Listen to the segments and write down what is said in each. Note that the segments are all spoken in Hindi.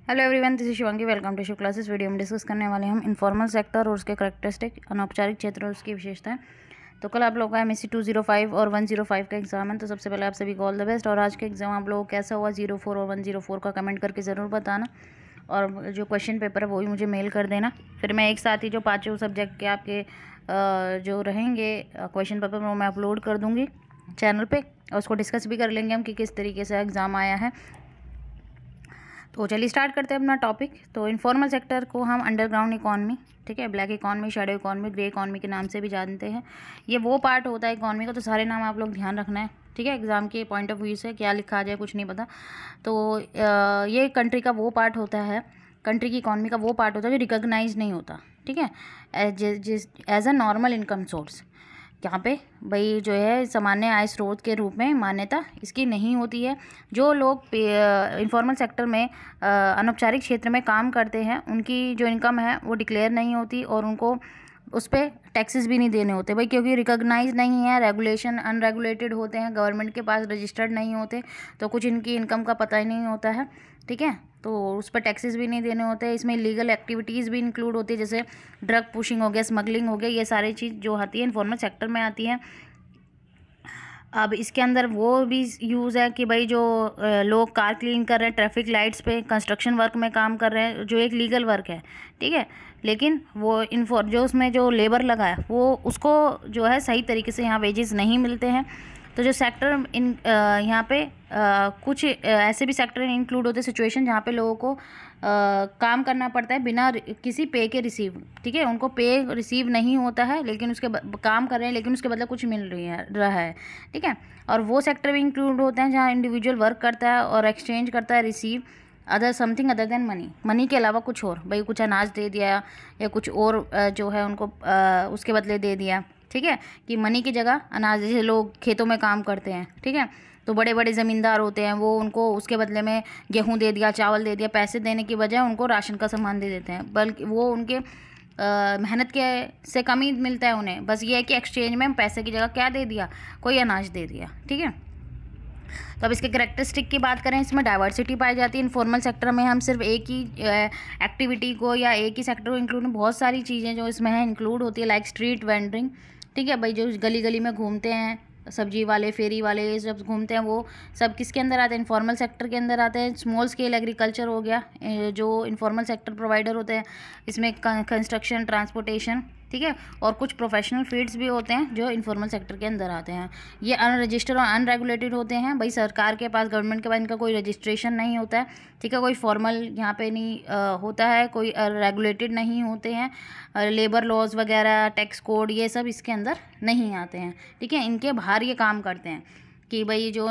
Hello everyone, this is Shivangi. Welcome to Shiv classes. Video में डिस्कस करने वाले हम इनफॉर्मल सेक्टर और उसके करैक्टरिस्टिक, अनौपचारिक क्षेत्र और उसकी विशेषताएं। तो कल आप लोगों का MSc 205 और 105 का एग्जाम है। तो सबसे पहले आप सभी को ऑल द बेस्ट। और आज का एग्जाम आप लोगों को कैसा हुआ 04 और 104 का कमेंट करके ज़रूर बताना। और जो क्वेश्चन पेपर है वो भी मुझे मेल कर देना। फिर मैं एक साथ ही जो पाँचों सब्जेक्ट के आपके जो रहेंगे क्वेश्चन पेपर वो मैं अपलोड कर दूँगी चैनल पर, और उसको डिस्कस भी कर लेंगे हम कि किस तरीके से एग्ज़ाम आया है। तो चलिए स्टार्ट करते हैं अपना टॉपिक। तो इनफॉर्मल सेक्टर को हम अंडरग्राउंड इकॉनमी, ठीक है, black economy, shadow economy, grey economy के नाम से भी जानते हैं। ये वो पार्ट होता है इकॉनमी का। तो सारे नाम आप लोग ध्यान रखना है, ठीक है। एग्जाम के पॉइंट ऑफ व्यू से क्या लिखा आ जाए कुछ नहीं पता। तो ये कंट्री का वो पार्ट होता है, कंट्री की इकॉनमी का वो पार्ट होता है जो रिकॉग्नाइज नहीं होता, ठीक है, as a normal income source. यहाँ पे भाई जो है सामान्य आय स्रोत के रूप में मान्यता इसकी नहीं होती है। जो लोग इनफॉर्मल सेक्टर में अनौपचारिक क्षेत्र में काम करते हैं उनकी जो इनकम है वो डिक्लेयर नहीं होती, और उनको उस पर टैक्सेस भी नहीं देने होते भाई, क्योंकि रिकॉग्नाइज नहीं है, रेगुलेशन अनरेगुलेटेड होते हैं, गवर्नमेंट के पास रजिस्टर्ड नहीं होते, तो कुछ इनकी इनकम का पता ही नहीं होता है, ठीक है। तो उस पर टैक्सेस भी नहीं देने होते हैं। इसमें लीगल एक्टिविटीज़ भी इंक्लूड होती है, जैसे ड्रग पुशिंग हो गया, स्मगलिंग हो गया, ये सारी चीज़ जो आती है इनफॉर्मल सेक्टर में आती है। अब इसके अंदर वो भी यूज़ है कि भाई जो लोग कार क्लीन कर रहे हैं, ट्रैफिक लाइट्स पे, कंस्ट्रक्शन वर्क में काम कर रहे हैं, जो एक लीगल वर्क है, ठीक है, लेकिन वो जो उसमें जो लेबर लगा है वो उसको जो है सही तरीके से यहाँ वेजेस नहीं मिलते हैं। तो जो सेक्टर यहाँ पे कुछ ऐसे भी सेक्टर इंक्लूड होते हैं, सिचुएशन जहाँ पे लोगों को काम करना पड़ता है बिना किसी पे के रिसीव, ठीक है, उनको पे रिसीव नहीं होता है, लेकिन उसके काम कर रहे हैं लेकिन उसके बदले कुछ मिल रहा है, ठीक है। और वो सेक्टर भी इंक्लूड होते हैं जहाँ इंडिविजुअल वर्क करता है और एक्सचेंज करता है, receive other something other than money, money के अलावा कुछ और, भाई कुछ अनाज दे दिया या कुछ और जो है उनको उसके बदले दे दिया, ठीक है, कि मनी की जगह अनाज। जैसे लोग खेतों में काम करते हैं, ठीक है, तो बड़े बड़े ज़मींदार होते हैं, वो उनको उसके बदले में गेहूं दे दिया, चावल दे दिया, पैसे देने की बजाय उनको राशन का सामान दे देते हैं, बल्कि वो उनके मेहनत के से कम ही मिलता है उन्हें। बस ये है कि एक्सचेंज में पैसे की जगह क्या दे दिया, कोई अनाज दे दिया, ठीक है। तो अब इसके करेक्टरिस्टिक की बात करें, इसमें डाइवर्सिटी पाई जाती है। इनफॉर्मल सेक्टर में हम सिर्फ एक ही एक्टिविटी को या एक ही सेक्टर को इंक्लूड, बहुत सारी चीज़ें जो इसमें है इंक्लूड होती है, लाइक स्ट्रीट वेंडरिंग, ठीक है, भाई जो गली गली में घूमते हैं, सब्जी वाले, फेरी वाले, ये सब घूमते हैं, वो सब किसके अंदर आते हैं, इनफॉर्मल सेक्टर के अंदर आते हैं। स्मॉल स्केल एग्रीकल्चर हो गया जो इनफॉर्मल सेक्टर प्रोवाइडर होते हैं, इसमें कंस्ट्रक्शन, ट्रांसपोर्टेशन, ठीक है, और कुछ प्रोफेशनल फील्ड्स भी होते हैं जो इनफॉर्मल सेक्टर के अंदर आते हैं। ये अनरजिस्टर्ड और अनरेगुलेटेड होते हैं, भाई सरकार के पास, गवर्नमेंट के पास इनका कोई रजिस्ट्रेशन नहीं होता है, ठीक है, कोई फॉर्मल यहाँ पे नहीं होता है, कोई रेगुलेटेड नहीं होते हैं, लेबर लॉज वगैरह, टैक्स कोड, ये सब इसके अंदर नहीं आते हैं, ठीक है, इनके बाहर ये काम करते हैं कि भाई जो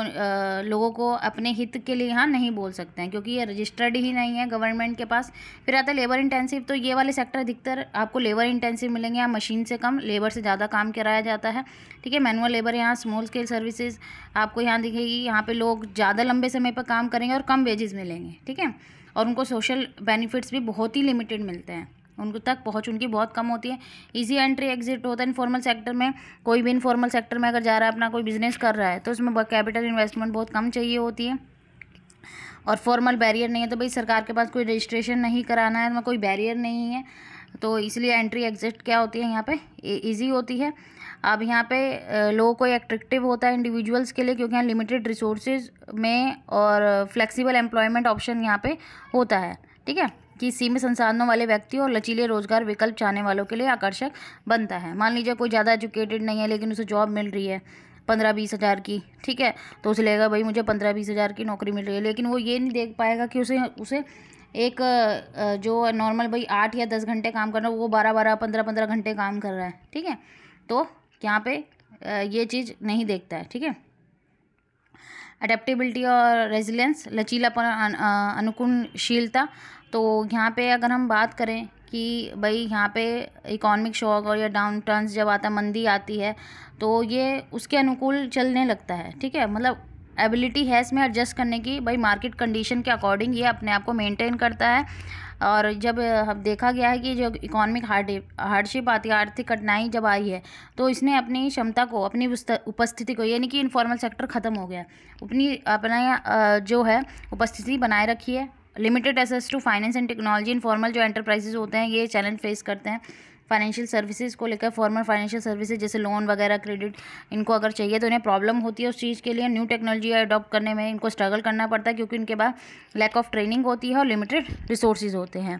लोगों को अपने हित के लिए यहाँ नहीं बोल सकते हैं, क्योंकि ये रजिस्टर्ड ही नहीं है गवर्नमेंट के पास। फिर आता है लेबर इंटेंसिव। तो ये वाले सेक्टर अधिकतर आपको लेबर इंटेंसिव मिलेंगे, यहाँ मशीन से कम, लेबर से ज़्यादा काम कराया जाता है, ठीक है। मैनुअल लेबर, यहाँ स्मॉल स्केल सर्विसेज आपको यहाँ दिखेगी, यहाँ पे लोग ज़्यादा लंबे समय पर काम करेंगे और कम वेजेस मिलेंगे, ठीक है, और उनको सोशल बेनिफिट्स भी बहुत ही लिमिटेड मिलते हैं, उनको तक पहुंच उनकी बहुत कम होती है। इजी एंट्री एग्जिट होता है इनफॉर्मल सेक्टर में। कोई भी इनफॉर्मल सेक्टर में अगर जा रहा है, अपना कोई बिजनेस कर रहा है, तो उसमें कैपिटल इन्वेस्टमेंट बहुत कम चाहिए होती है, और फॉर्मल बैरियर नहीं है। तो भाई सरकार के पास कोई रजिस्ट्रेशन नहीं कराना है, कोई बैरियर नहीं है, तो इसलिए एंट्री एग्जिट क्या होती है यहाँ पे ईजी होती है। अब यहाँ पे लोगों को एट्रैक्टिव होता है इंडिविजुअल्स के लिए, क्योंकि यहाँ लिमिटेड रिसोर्सेज में और फ्लेक्सिबल एम्प्लॉयमेंट ऑप्शन यहाँ पे होता है, ठीक है, कि सीमित संसाधनों वाले व्यक्ति और लचीले रोजगार विकल्प चाहने वालों के लिए आकर्षक बनता है। मान लीजिए कोई ज़्यादा एजुकेटेड नहीं है लेकिन उसे जॉब मिल रही है 15-20 हज़ार की, ठीक है, तो उसे लगेगा भाई मुझे 15-20 हज़ार की नौकरी मिल रही है, लेकिन वो ये नहीं देख पाएगा कि उसे एक जो नॉर्मल भाई 8 या 10 घंटे काम करना, वो 12-12, 15-15 घंटे काम कर रहा है, ठीक है। तो यहाँ पे ये चीज़ नहीं देखता है, ठीक है। अडेप्टेबिलिटी और रेजिलेंस, लचीलापन, अनुकूलशीलता। तो यहाँ पे अगर हम बात करें कि भाई यहाँ पे इकोनॉमिक शॉक और या डाउन टर्न्स जब आता है, मंदी आती है, तो ये उसके अनुकूल चलने लगता है, ठीक है, मतलब एबिलिटी है इसमें एडजस्ट करने की, भाई मार्केट कंडीशन के अकॉर्डिंग ये अपने आप को मेंटेन करता है। और जब देखा गया है कि जो इकोनॉमिक हार्डशिप आती है, आर्थिक कठिनाई जब आई है, तो इसने अपनी क्षमता को, अपनी उपस्थिति को, यानी कि इनफॉर्मल सेक्टर ख़त्म हो गया, अपना जो है उपस्थिति बनाए रखी है limited access to finance and technology. Informal जो एंटरप्राइजेज होते हैं ये चैलेंज फेस करते हैं फाइनेंशियल सर्विसेज को लेकर। फॉर्मल फाइनेंशियल सर्विसेज जैसे लोन वगैरह, क्रेडिट, इनको अगर चाहिए तो इन्हें प्रॉब्लम होती है उस चीज़ के लिए। न्यू टेक्नोलॉजी अडॉप्ट करने में इनको स्ट्रगल करना पड़ता है क्योंकि इनके पास लैक ऑफ ट्रेनिंग होती है और लिमिटेड रिसोर्सेज होते हैं।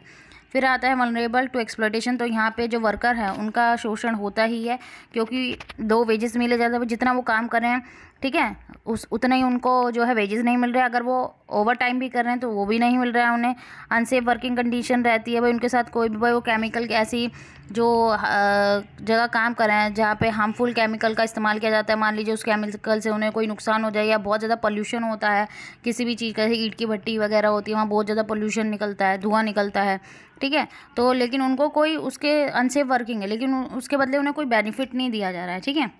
फिर आता है वल्नरेबल टू एक्सप्लॉयटेशन। तो यहाँ पे जो वर्कर है उनका शोषण होता ही है क्योंकि दो वेजेस मिले जाते हैं, जितना वो काम कर रहे हैं ठीक है उतना ही उनको जो है वेजेस नहीं मिल रहे हैं। अगर वो ओवर टाइम भी कर रहे हैं तो वो भी नहीं मिल रहा है उन्हें। अनसेफ वर्किंग कंडीशन रहती है भाई उनके साथ। कोई भी भाई वो केमिकल की ऐसी जो जगह काम कर रहे हैं जहाँ पे हार्मफुल केमिकल का इस्तेमाल किया जाता है, मान लीजिए उस केमिकल से उन्हें कोई नुकसान हो जाए या बहुत ज़्यादा पोल्यूशन होता है किसी भी चीज़ का, जैसे ईंट की भट्टी वगैरह होती है वहाँ बहुत ज़्यादा पोल्यूशन निकलता है, धुआं निकलता है ठीक है। तो लेकिन उनको कोई उसके अनसेफ वर्किंग है लेकिन उसके बदले उन्हें कोई बेनिफिट नहीं दिया जा रहा है ठीक है।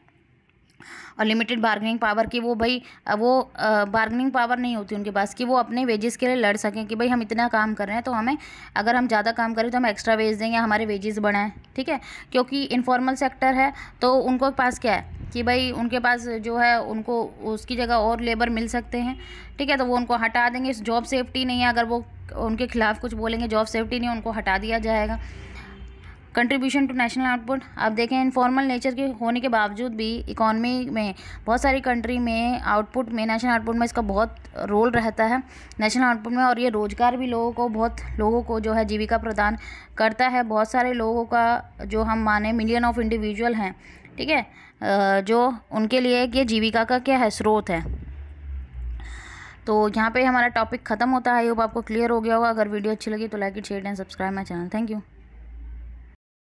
और लिमिटेड बार्गेनिंग पावर की वो बार्गेनिंग पावर नहीं होती उनके पास कि वो अपने वेजेस के लिए लड़ सकें कि भाई हम इतना काम कर रहे हैं तो हमें अगर हम ज़्यादा काम करें तो हम एक्स्ट्रा वेज दें या हमारे वेजेस बढ़ाएं ठीक है। क्योंकि इनफॉर्मल सेक्टर है तो उनको पास क्या है कि भाई उनके पास जो है उनको उसकी जगह और लेबर मिल सकते हैं ठीक है। तो वो उनको हटा देंगे। जॉब सेफ्टी नहीं है, अगर वो उनके खिलाफ कुछ बोलेंगे जॉब सेफ्टी नहीं, उनको हटा दिया जाएगा। Contribution to national output. आप देखें इनफॉर्मल नेचर के होने के बावजूद भी इकॉनमी में बहुत सारी कंट्री में आउटपुट में, नेशनल आउटपुट में इसका बहुत रोल रहता है नेशनल आउटपुट में। और ये रोज़गार भी बहुत लोगों को जो है जीविका प्रदान करता है। बहुत सारे लोगों का जो हम माने मिलियन ऑफ इंडिविजुअल हैं ठीक है जो उनके लिए ये जीविका का क्या है स्रोत है। तो यहाँ पे हमारा टॉपिक ख़त्म होता है। आई होप आपको क्लियर हो गया होगा। अगर वीडियो अच्छी लगी तो like it, share and subscribe my channel. Thank you.